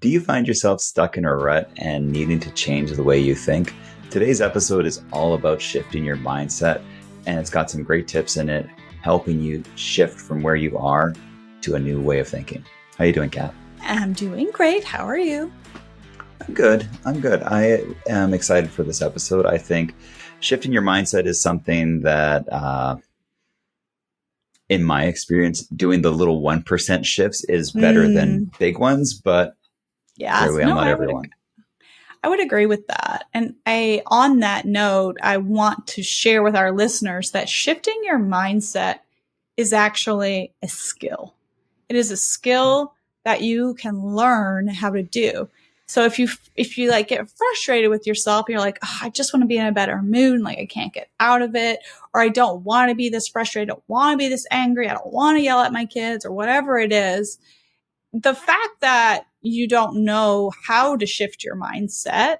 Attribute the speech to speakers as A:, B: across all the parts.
A: Do you find yourself stuck in a rut and needing to change the way you think? Today's episode is all about shifting your mindset, and it's got some great tips in it, helping you shift from where you are to a new way of thinking. How are you doing, Kat?
B: I'm doing great. How are you?
A: I'm good. I am excited for this episode. I think shifting your mindset is something that, in my experience, doing the little 1% shifts is better than big ones, but clearly I'm not everyone.
B: I would agree with that. And on that note, I want to share with our listeners that shifting your mindset is actually a skill. It is a skill that you can learn how to do. So if you like get frustrated with yourself, you're like, oh, I just want to be in a better mood. Like I can't get out of it, or I don't want to be this frustrated. I don't want to be this angry. I don't want to yell at my kids or whatever it is. The fact that you don't know how to shift your mindset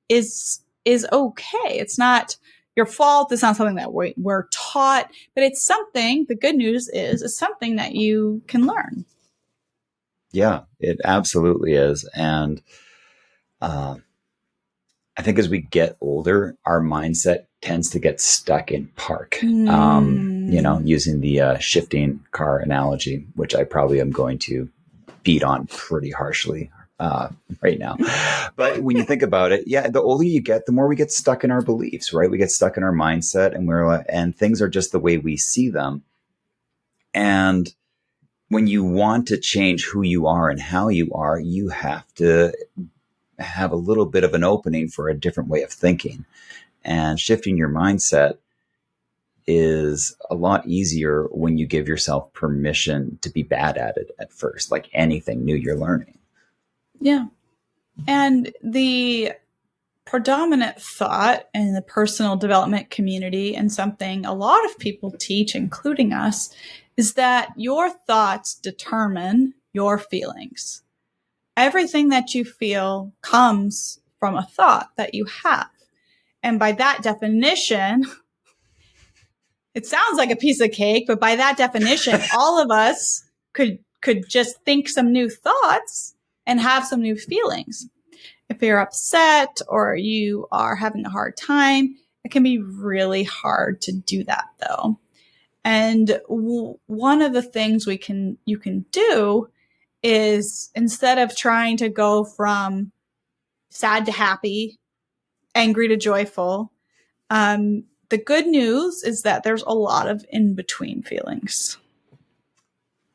B: is okay. It's not your fault. It's not something that we're taught, but it's something, the good news is it's something that you can learn.
A: Yeah, it absolutely is. And I think as we get older, our mindset tends to get stuck in park. Using the shifting car analogy, which I probably am going to beat on pretty harshly right now. But when you think about it, yeah, the older you get, the more we get stuck in our beliefs, right? We get stuck in our mindset, and things are just the way we see them. And when you want to change who you are and how you are, you have to have a little bit of an opening for a different way of thinking. And shifting your mindset is a lot easier when you give yourself permission to be bad at it at first, like anything new you're learning.
B: Yeah. And the predominant thought in the personal development community, and something a lot of people teach, including us, is that your thoughts determine your feelings. Everything that you feel comes from a thought that you have. And by that definition, it sounds like a piece of cake, but by that definition, all of us could just think some new thoughts and have some new feelings. If you're upset or you are having a hard time, it can be really hard to do that though. And one of the things you can do is, instead of trying to go from sad to happy, angry to joyful, the good news is that there's a lot of in-between feelings.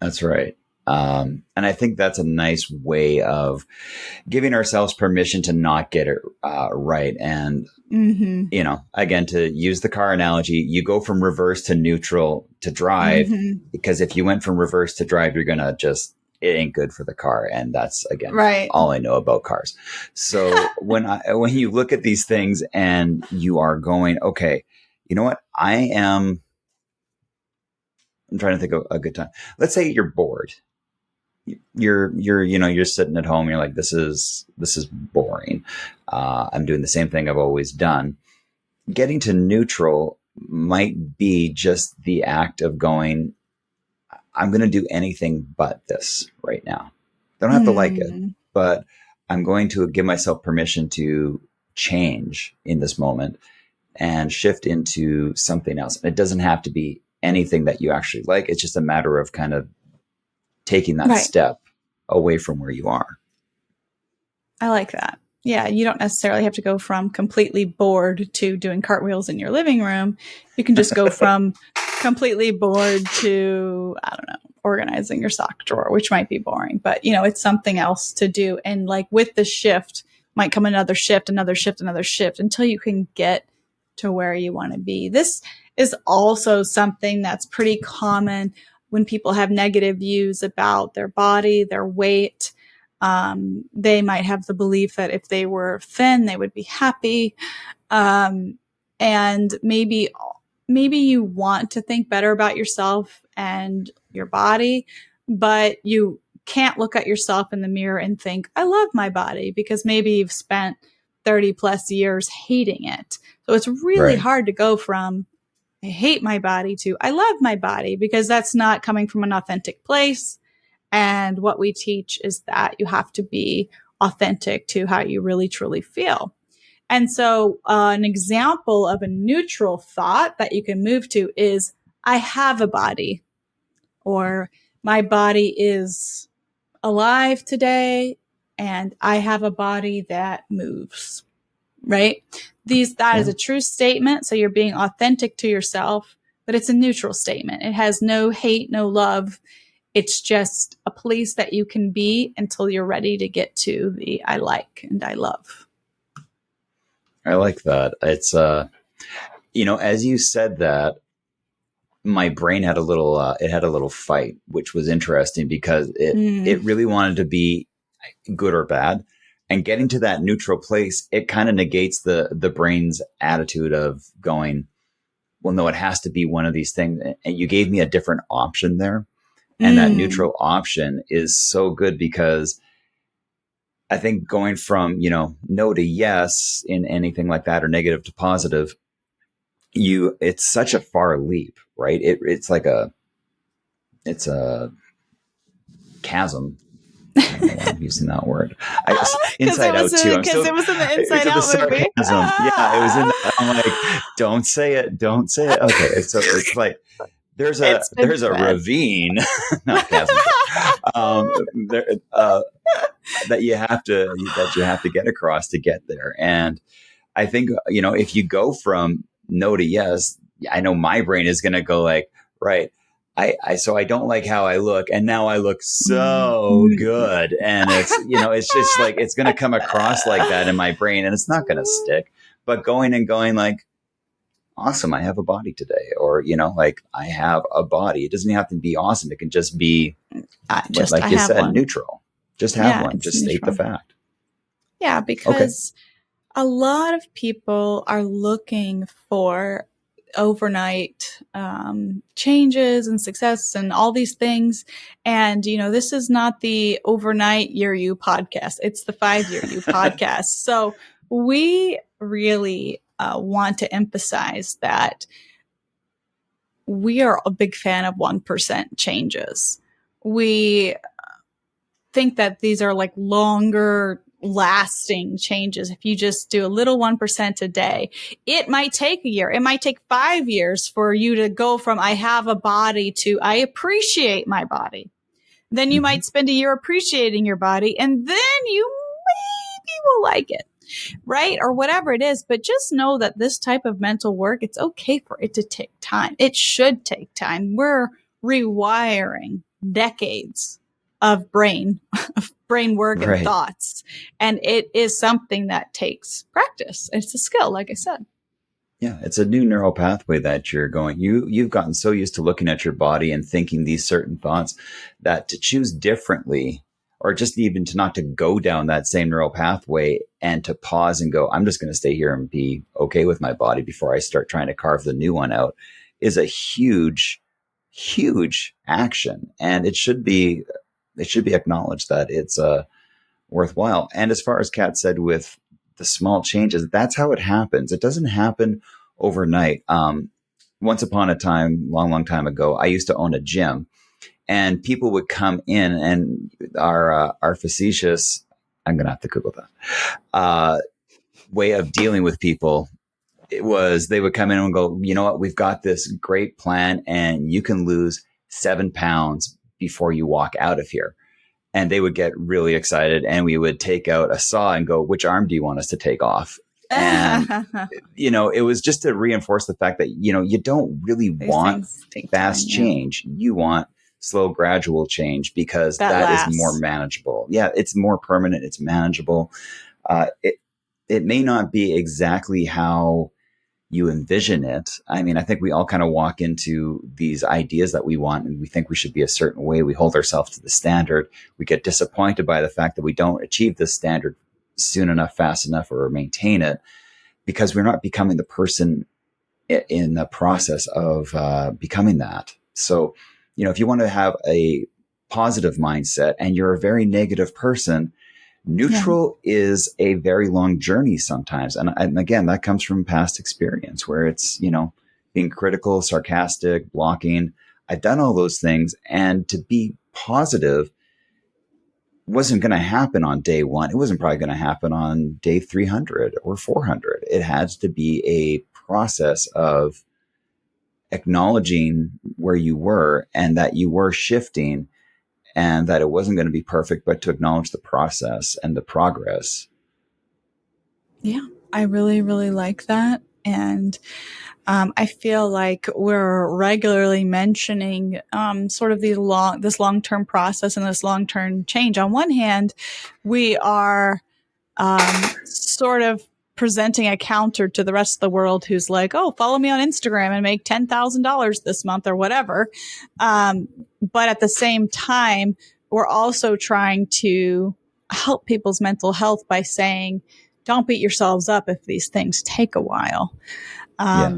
A: That's right. And I think that's a nice way of giving ourselves permission to not get it right. And, again, to use the car analogy, you go from reverse to neutral to drive, because if you went from reverse to drive, you're going to it ain't good for the car. And that's, again,
B: right,
A: all I know about cars. So when you look at these things and you are going, okay, you know what? I'm trying to think of a good time. Let's say you're bored. You're sitting at home. You're like, this is boring. I'm doing the same thing I've always done. Getting to neutral might be just the act of going, I'm going to do anything but this right now. I don't have to like it, but I'm going to give myself permission to change in this moment and shift into something else. And it doesn't have to be anything that you actually like. It's just a matter of kind of taking that step away from where you are.
B: I like that. Yeah, you don't necessarily have to go from completely bored to doing cartwheels in your living room. You can just go from completely bored to, I don't know, organizing your sock drawer, which might be boring, but it's something else to do. And like with the shift might come another shift, until you can get to where you want to be. This is also something that's pretty common when people have negative views about their body, their weight. They might have the belief that if they were thin, they would be happy. And maybe you want to think better about yourself and your body, but you can't look at yourself in the mirror and think, I love my body, because maybe you've spent 30 plus years hating it. So it's really hard to go from I hate my body to I love my body, because that's not coming from an authentic place. And what we teach is that you have to be authentic to how you really truly feel. And so, an example of a neutral thought that you can move to is, I have a body, or my body is alive today, and I have a body that moves, right? That is
A: Yeah.
B: a true statement. So you're being authentic to yourself, but it's a neutral statement. It has no hate, no love. It's just a place that you can be until you're ready to get to the I like and I love.
A: I like that. It's, as you said that, my brain had it had a little fight, which was interesting because it really wanted to be good or bad. And getting to that neutral place, it kind of negates the brain's attitude of going, well, no, it has to be one of these things. And you gave me a different option there. And that neutral option is so good because I think going from, no to yes in anything like that, or negative to positive, it's such a far leap, right? It's a chasm. I don't know why I'm using that word. Inside Out too.
B: Because it was in the Inside
A: because of the
B: Out movie.
A: sarcasm. Yeah, it was in. I'm like, don't say it. Don't say it. Okay, so it's like there's a ravine, not chasm. There, that you have to get across to get there. And I think if you go from no to yes, I know my brain is going to go like, right. So I don't like how I look, and now I look so good, and it's just like it's going to come across like that in my brain, and it's not going to stick. But going like, awesome, I have a body today, or like I have a body. It doesn't have to be awesome. It can just be like you said, neutral. Just have one. Just state the fact.
B: Yeah, because a lot of people are looking for overnight changes and success and all these things. And, this is not the overnight year you podcast. It's the 5-year you podcast. So we really want to emphasize that we are a big fan of 1% changes. We think that these are like longer lasting changes. If you just do a little 1% a day, it might take a year. It might take 5 years for you to go from I have a body to I appreciate my body. Then you might spend a year appreciating your body, and then you maybe will like it, right? Or whatever it is. But just know that this type of mental work, it's okay for it to take time. It should take time. We're rewiring decades of brain work and thoughts. And it is something that takes practice. It's a skill, like I said.
A: Yeah, it's a new neural pathway that you're going. You've gotten so used to looking at your body and thinking these certain thoughts that to choose differently, or just even to not to go down that same neural pathway and to pause and go, I'm just going to stay here and be okay with my body before I start trying to carve the new one out, is a huge, huge action. And it should be acknowledged that it's worthwhile. And as far as Kat said, with the small changes, that's how it happens. It doesn't happen overnight. Once upon a time, long time ago, I used to own a gym, and people would come in, and our facetious, I'm going to have to Google that, way of dealing with people, it was they would come in and go, you know what, we've got this great plan, and you can lose 7 pounds before you walk out of here. And they would get really excited, and we would take out a saw and go, which arm do you want us to take off? And, it was just to reinforce the fact that, you don't really want fast change. You want slow, gradual change, because that is more manageable. Yeah, it's more permanent. It's manageable. It may not be exactly how you envision it. I mean, I think we all kind of walk into these ideas that we want, and we think we should be a certain way. We hold ourselves to the standard. We get disappointed by the fact that we don't achieve this standard soon enough, fast enough, or maintain it, because we're not becoming the person in the process of becoming that. So, if you want to have a positive mindset and you're a very negative person, neutral is a very long journey sometimes. And again, that comes from past experience where it's, being critical, sarcastic, blocking. I've done all those things. And to be positive wasn't going to happen on day one. It wasn't probably going to happen on day 300 or 400. It had to be a process of acknowledging where you were and that you were shifting and that it wasn't going to be perfect, but to acknowledge the process and the progress.
B: Yeah, I really, really like that. And I feel like we're regularly mentioning sort of this long-term process and this long-term change. On one hand, we are sort of presenting a counter to the rest of the world who's like, oh, follow me on Instagram and make $10,000 this month or whatever. But at the same time, we're also trying to help people's mental health by saying, don't beat yourselves up if these things take a while.
A: Yeah.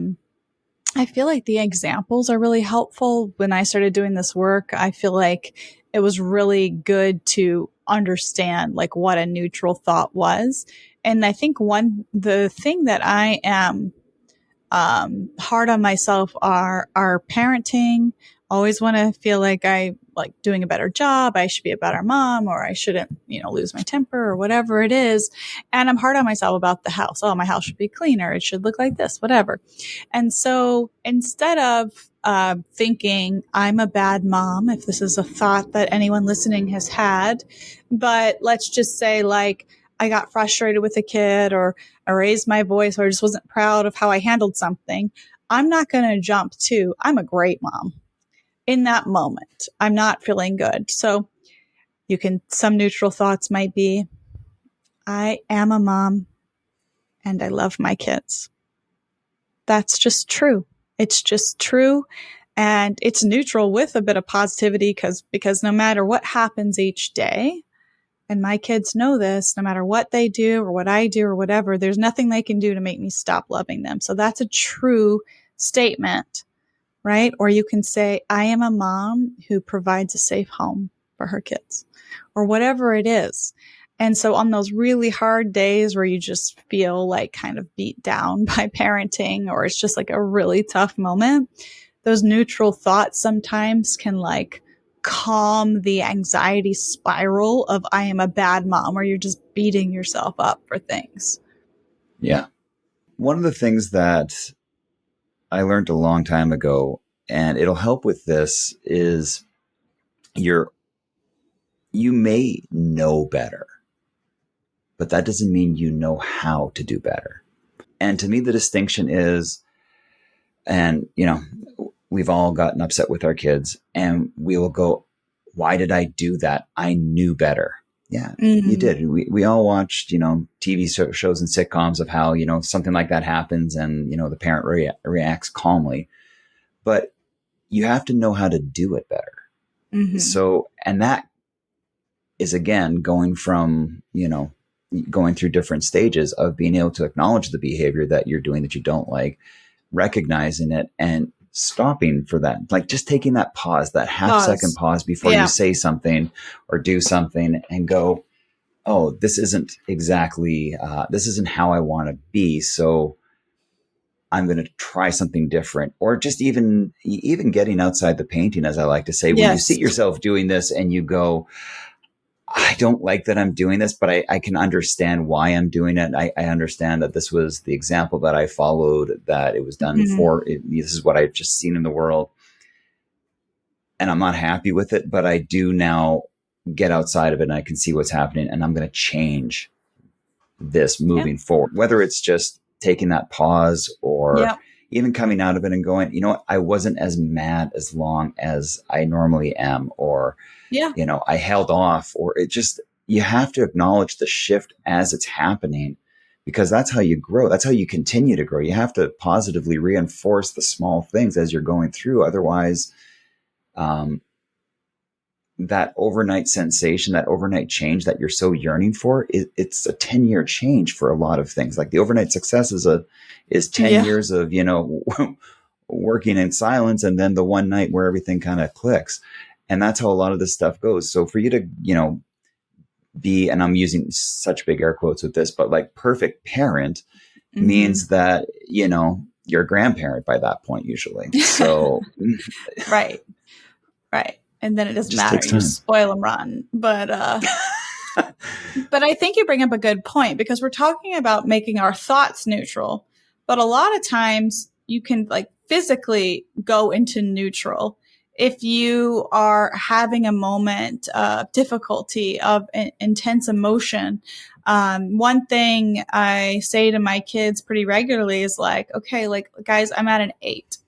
B: I feel like the examples are really helpful. When I started doing this work, I feel like it was really good to understand like what a neutral thought was. And I think the thing that I am hard on myself are parenting. Always want to feel like I like doing a better job. I should be a better mom, or I shouldn't, lose my temper or whatever it is. And I'm hard on myself about the house. Oh, my house should be cleaner. It should look like this, whatever. And so instead of thinking I'm a bad mom, if this is a thought that anyone listening has had, but let's just say like I got frustrated with a kid, or I raised my voice, or I just wasn't proud of how I handled something, I'm not going to jump to, I'm a great mom. In that moment, I'm not feeling good. So some neutral thoughts might be, I am a mom and I love my kids. That's just true. It's just true. And it's neutral with a bit of positivity because no matter what happens each day, and my kids know this, no matter what they do or what I do or whatever, there's nothing they can do to make me stop loving them. So that's a true statement, right? Or you can say, I am a mom who provides a safe home for her kids, or whatever it is. And so on those really hard days where you just feel like kind of beat down by parenting, or it's just like a really tough moment, those neutral thoughts sometimes can like calm the anxiety spiral of I am a bad mom, where you're just beating yourself up for things.
A: Yeah. One of the things that I learned a long time ago, and it'll help with this, is you may know better, but that doesn't mean you know how to do better. And to me, the distinction is, and we've all gotten upset with our kids, and we will go, why did I do that? I knew better. Yeah, you did. We all watched, TV shows and sitcoms of how, something like that happens and, the parent reacts calmly. But you have to know how to do it better. Mm-hmm. So, and that is, again, going from, going through different stages of being able to acknowledge the behavior that you're doing that you don't like, recognizing it and stopping for that, like just taking that pause, that half-second pause before you say something or do something, and go, oh, this isn't exactly, this isn't how I want to be. So I'm going to try something different, or just even getting outside the painting, as I like to say, when you see yourself doing this and you go, I don't like that I'm doing this, but I can understand why I'm doing it. I understand that this was the example that I followed, that it was done for it. This is what I've just seen in the world. And I'm not happy with it, but I do now get outside of it and I can see what's happening, and I'm going to change this moving forward, whether it's just taking that pause or even coming out of it and going, you know what, I wasn't as mad as long as I normally am, or, I held off, or it just, you have to acknowledge the shift as it's happening, because that's how you grow. That's how you continue to grow. You have to positively reinforce the small things as you're going through. Otherwise, that overnight sensation, that overnight change that you're so yearning for, it's a 10-year change for a lot of things. Like the overnight success is 10 years of, working in silence, and then the one night where everything kind of clicks. And that's how a lot of this stuff goes. So for you to, be, and I'm using such big air quotes with this, but like perfect parent means that, you're a grandparent by that point, usually. So
B: right. And then it doesn't matter. You just spoil them rotten. But But I think you bring up a good point because we're talking about making our thoughts neutral. But a lot of times you can like physically go into neutral if you are having a moment of difficulty, of intense emotion. One thing I say to my kids pretty regularly is like, okay, like guys, I'm at an 8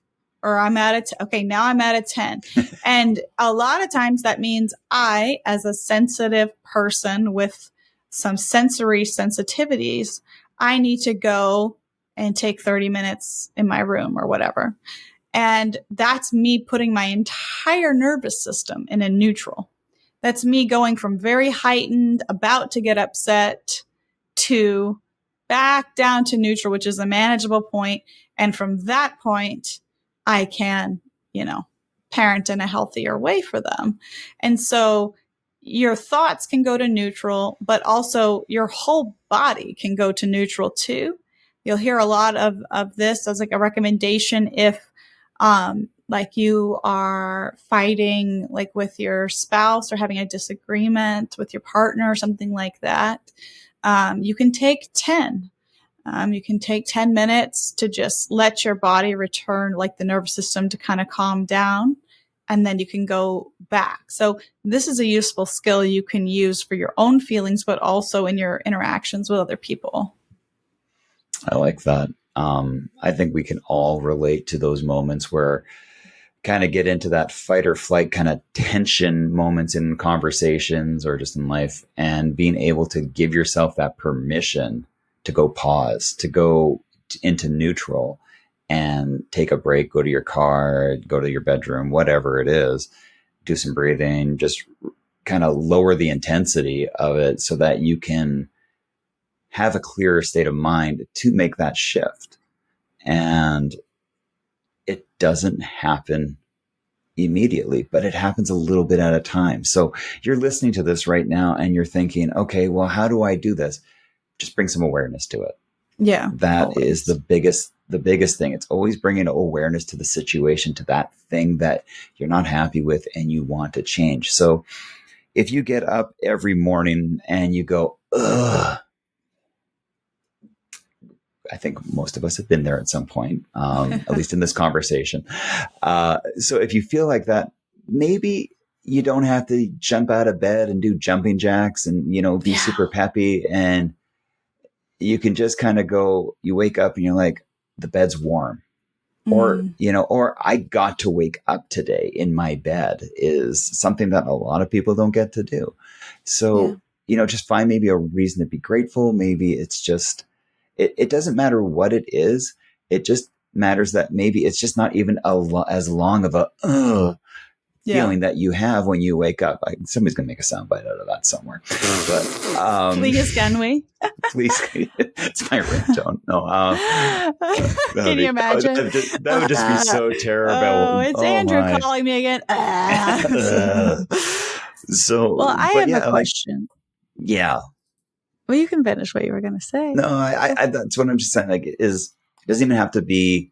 B: or I'm at okay, now I'm at a 10. And a lot of times that means I, as a sensitive person with some sensory sensitivities, I need to go and take 30 minutes in my room or whatever. And that's me putting my entire nervous system in a neutral. That's me going from very heightened, about to get upset, to back down to neutral, which is a manageable point. And from that point, I can, parent in a healthier way for them. And so your thoughts can go to neutral, but also your whole body can go to neutral too. You'll hear a lot of this as like a recommendation if, like you are fighting like with your spouse or having a disagreement with your partner or something like that. You can take 10. You can take 10 minutes to just let your body return, like the nervous system to kind of calm down. And then you can go back. So this is a useful skill you can use for your own feelings, but also in your interactions with other people.
A: I like that. I think we can all relate to those moments where kind of get into that fight or flight kind of tension moments in conversations or just in life, and being able to give yourself that permission to go pause, to go into neutral and take a break, go to your car, go to your bedroom, whatever it is, do some breathing, just kind of lower the intensity of it so that you can have a clearer state of mind to make that shift. And it doesn't happen immediately, but it happens a little bit at a time. So you're listening to this right now and you're thinking, okay, well, how do I do this? Just bring some awareness to it.
B: Yeah.
A: That always is the biggest thing. It's always bringing awareness to the situation, to that thing that you're not happy with and you want to change. So if you get up every morning and you go, ugh, I think most of us have been there at some point, at least in this conversation. So if you feel like that, maybe you don't have to jump out of bed and do jumping jacks and, be super peppy. And you can just kind of go, you wake up and you're like, the bed's warm. Or, or I got to wake up today in my bed is something that a lot of people don't get to do. So, just find maybe a reason to be grateful. Maybe it's just, it doesn't matter what it is. It just matters that maybe it's just not even as long of a feeling that you have when you wake up. Somebody's going to make a soundbite out of that somewhere. But
B: please, can we?
A: Please, it's my ringtone. No,
B: can you imagine?
A: That would just be so terrible.
B: Oh, it's Andrew calling me again.
A: So,
B: well, I have a question.
A: Yeah.
B: Well, you can finish what you were going to say.
A: No, I that's what I'm just saying. Like, it doesn't even have to be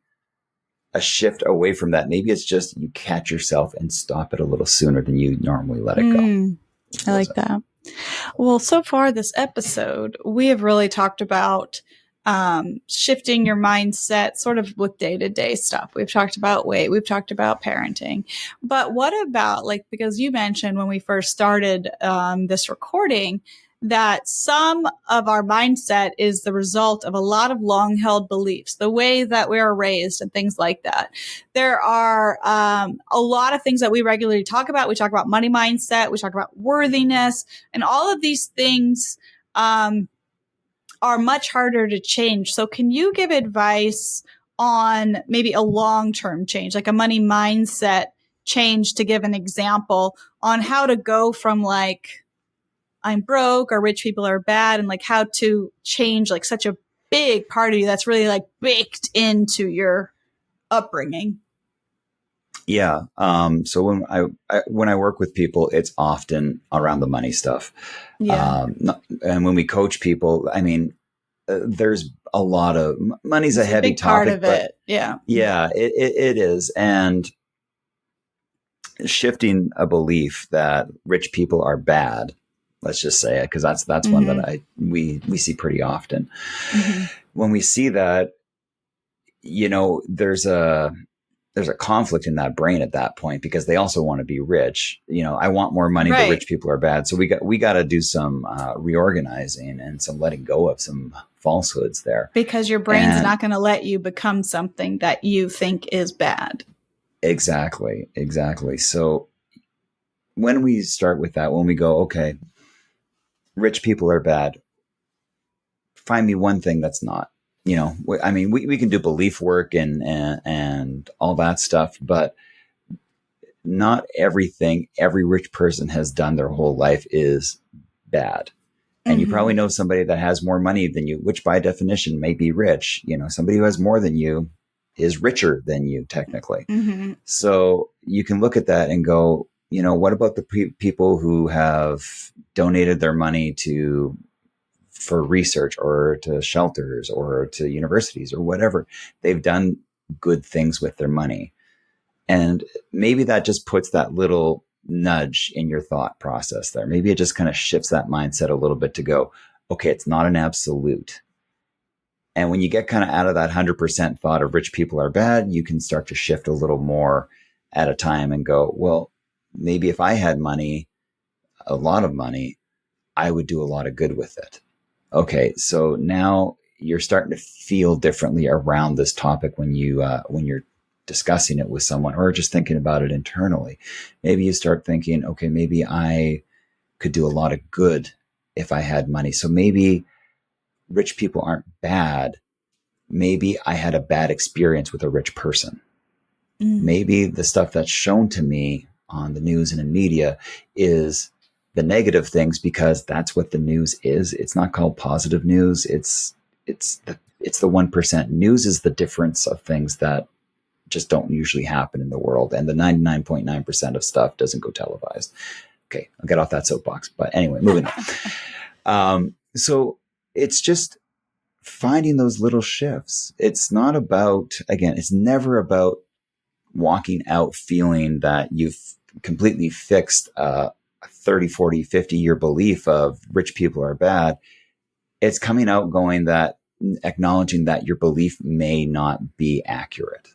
A: a shift away from that. Maybe it's just you catch yourself and stop it a little sooner than you normally let it go.
B: I like that. Well, so far this episode, we have really talked about shifting your mindset sort of with day-to-day stuff. We've talked about weight. We've talked about parenting. But what about, like, because you mentioned when we first started this recording that some of our mindset is the result of a lot of long-held beliefs, the way that we are raised and things like that. There are a lot of things that we regularly talk about. We talk about money mindset. We talk about worthiness. And all of these things are much harder to change. So can you give advice on maybe a long-term change, like a money mindset change, to give an example on how to go from like, I'm broke or rich people are bad, and like how to change like such a big part of you that's really like baked into your upbringing?
A: Yeah. So when I work with people, it's often around the money stuff.
B: Yeah.
A: And when we coach people, I mean, there's a lot of money's a heavy
B: big
A: topic,
B: part of it. Yeah.
A: Yeah, it is. And shifting a belief that rich people are bad Let's just say it, because that's one
B: Mm-hmm.
A: that we see pretty often.
B: Mm-hmm.
A: When we see that, there's a conflict in that brain at that point, because they also want to be rich. I want more money, but
B: Right.
A: rich people are bad. So we got to do some reorganizing and some letting go of some falsehoods there.
B: Because your brain's
A: And
B: not going to let you become something that you think is bad.
A: exactly. So when we start with that, when we go, okay, rich people are bad, find me one thing that's not. I mean, we can do belief work and all that stuff, but not everything every rich person has done their whole life is bad. And you
B: Mm-hmm.
A: probably know somebody that has more money than you, which by definition may be rich. Somebody who has more than you is richer than you technically.
B: Mm-hmm.
A: So you can look at that and go, what about the people who have donated their money for research or to shelters or to universities or whatever? They've done good things with their money. And maybe that just puts that little nudge in your thought process there. Maybe it just kind of shifts that mindset a little bit to go, okay, it's not an absolute. And when you get kind of out of that 100% thought of rich people are bad, you can start to shift a little more at a time and go, well, maybe if I had money, a lot of money, I would do a lot of good with it. Okay, so now you're starting to feel differently around this topic when you're discussing it with someone or just thinking about it internally. Maybe you start thinking, okay, maybe I could do a lot of good if I had money. So maybe rich people aren't bad. Maybe I had a bad experience with a rich person.
B: Mm.
A: Maybe the stuff that's shown to me on the news and in media is the negative things, because that's what the news is. It's not called positive news. It's the 1%. News is the difference of things that just don't usually happen in the world, and the 99.9% of stuff doesn't go televised. Okay, I'll get off that soapbox. But anyway, moving on. So it's just finding those little shifts. It's not about, again, it's never about walking out feeling that you've completely fixed a 30, 40, 50-year belief of rich people are bad. It's coming out going that, acknowledging that your belief may not be accurate,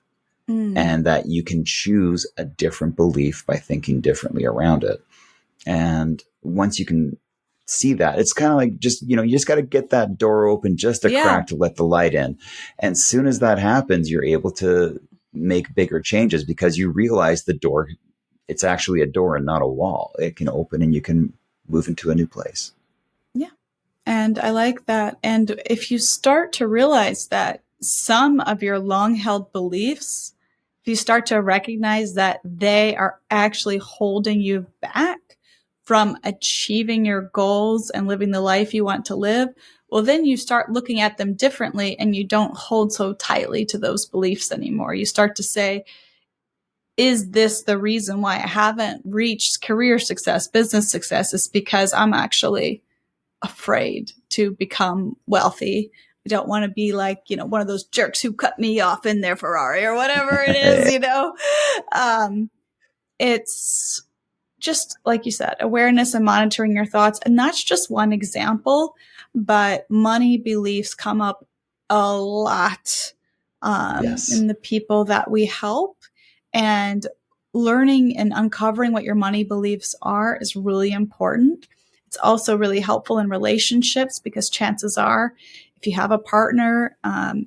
B: Mm.
A: and that you can choose a different belief by thinking differently around it. And once you can see that, it's kind of like you just got to get that door open just a
B: Yeah.
A: crack to let the light in. And as soon as that happens, you're able to make bigger changes, because you realize the door, it's actually a door and not a wall. It can open and you can move into a new place.
B: Yeah. And I like that. And if you start to realize that some of your long held beliefs, if you start to recognize that they are actually holding you back from achieving your goals and living the life you want to live, well, then you start looking at them differently and you don't hold so tightly to those beliefs anymore. You start to say, is this the reason why I haven't reached career success, business success? Is because I'm actually afraid to become wealthy. I don't want to be like, one of those jerks who cut me off in their Ferrari or whatever it is. It's just like you said, awareness and monitoring your thoughts. And that's just one example, but money beliefs come up a lot
A: Yes.
B: in the people that we help. And learning and uncovering what your money beliefs are is really important. It's also really helpful in relationships, because chances are, if you have a partner,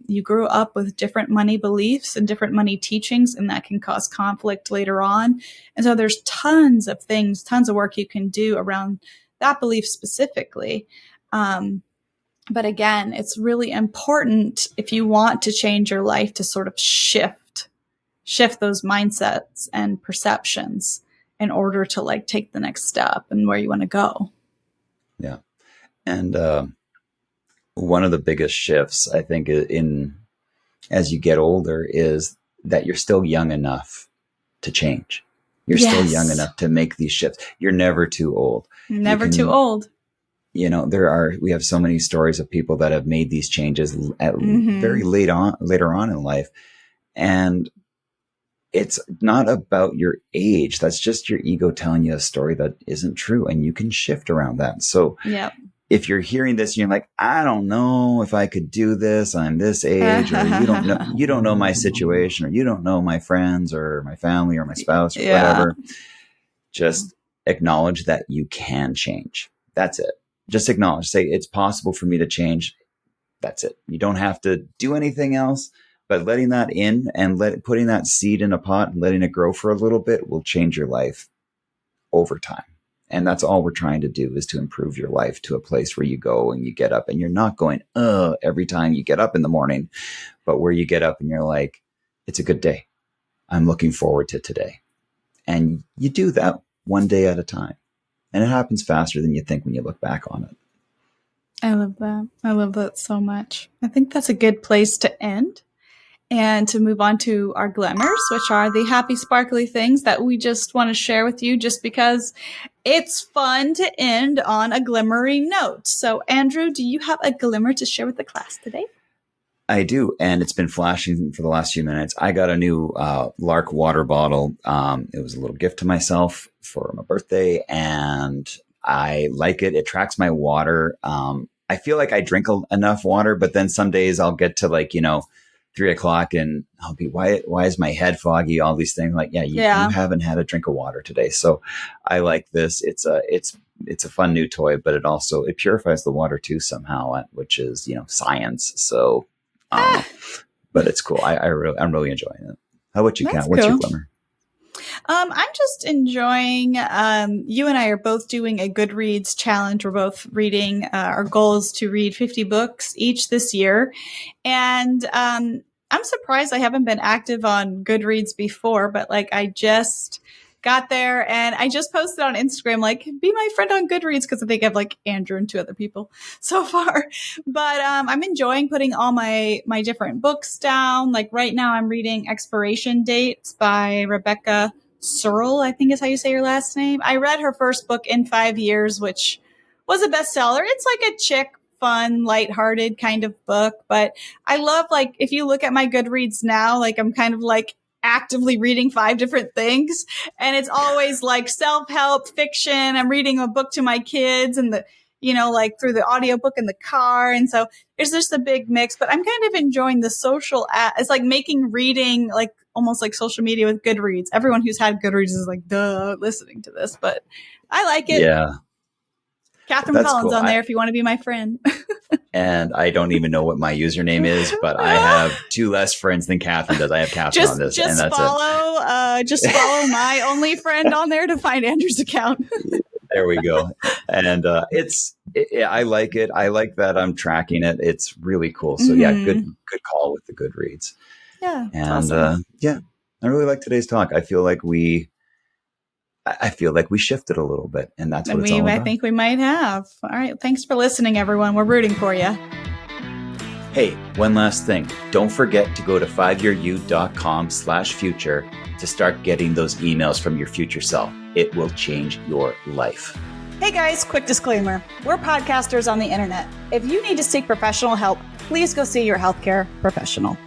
B: you grew up with different money beliefs and different money teachings, and that can cause conflict later on. And so there's tons of things, tons of work you can do around that belief specifically. But again, it's really important, if you want to change your life, to sort of shift those mindsets and perceptions in order to take the next step and where you want to go.
A: Yeah. And one of the biggest shifts, I think, in as you get older, is that you're still young enough to change. You're still young
B: Yes.
A: enough to make these shifts. You're never too old. You
B: Never too
A: can,
B: old.
A: we have so many stories of people that have made these changes at
B: Mm-hmm.
A: very later on in life. And it's not about your age. That's just your ego telling you a story that isn't true, and you can shift around that. So
B: Yep.
A: if you're hearing this and you're like, I don't know if I could do this, I'm this age, or you don't know my situation, or you don't know my friends or my family or my spouse or
B: Yeah.
A: whatever, just acknowledge that you can change. That's it. Just acknowledge, say it's possible for me to change. That's it. You don't have to do anything else, but letting that in and putting that seed in a pot and letting it grow for a little bit will change your life over time. And that's all we're trying to do, is to improve your life to a place where you go and you get up and you're not going, every time you get up in the morning, but where you get up and you're like, it's a good day. I'm looking forward to today. And you do that one day at a time. And it happens faster than you think when you look back on it.
B: I love that. I love that so much. I think that's a good place to end and to move on to our glimmers, which are the happy, sparkly things that we just want to share with you just because it's fun to end on a glimmery note. So, Andrew, do you have a glimmer to share with the class today?
A: I do, and it's been flashing for the last few minutes. I got a new Lark water bottle. It was a little gift to myself for my birthday, and I like it. It tracks my water. I feel like I drink enough water, but then some days I'll get to 3:00 and I'll be, why is my head foggy? All these things, you haven't had a drink of water today. So I like this. It's a fun new toy, but it purifies the water too somehow, which is, science. So, but it's cool. I'm really enjoying it. How about you, Kat? What's your glimmer?
B: I'm just enjoying, you and I are both doing a Goodreads challenge. We're both reading, our goal is to read 50 books each this year. And I'm surprised I haven't been active on Goodreads before, but I just got there and I just posted on Instagram, be my friend on Goodreads, because I think I have Andrew and 2 other people so far. But I'm enjoying putting all my different books down. Right now I'm reading Expiration Dates by Rebecca Searle, I think is how you say your last name. I read her first book in 5 years, which was a bestseller. It's a chick, fun, lighthearted kind of book. But I love, if you look at my Goodreads now, I'm kind of actively reading 5 different things. And it's always self-help fiction. I'm reading a book to my kids and through the audiobook in the car. And so there's just a big mix, but I'm kind of enjoying the social, it's making reading almost like social media with Goodreads. Everyone who's had Goodreads is duh, listening to this, but I like it.
A: Yeah.
B: Catherine That's Collins cool. On there if you want to be my friend.
A: And I don't even know what my username is, but I have 2 less friends than Catherine does. I have Catherine on this, and that's it.
B: Just follow my only friend on there to find Andrew's account.
A: There we go. And I like it. I like that I'm tracking it. It's really cool. So yeah, good call with the Goodreads.
B: Yeah.
A: And
B: awesome.
A: I really like today's talk. I feel like we shifted a little bit, and that's what it's all about.
B: I think we might have. All right. Thanks for listening, everyone. We're rooting for you.
A: Hey, one last thing. Don't forget to go to 5yearyou.com/future to start getting those emails from your future self. It will change your life.
B: Hey guys, quick disclaimer. We're podcasters on the internet. If you need to seek professional help, please go see your healthcare professional.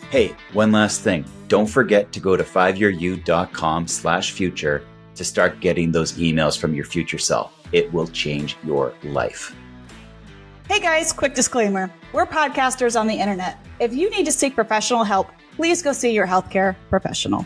A: Hey, one last thing. Don't forget to go to 5yearyou.com/future to start getting those emails from your future self. It will change your life.
B: Hey guys, quick disclaimer. We're podcasters on the internet. If you need to seek professional help, please go see your healthcare professional.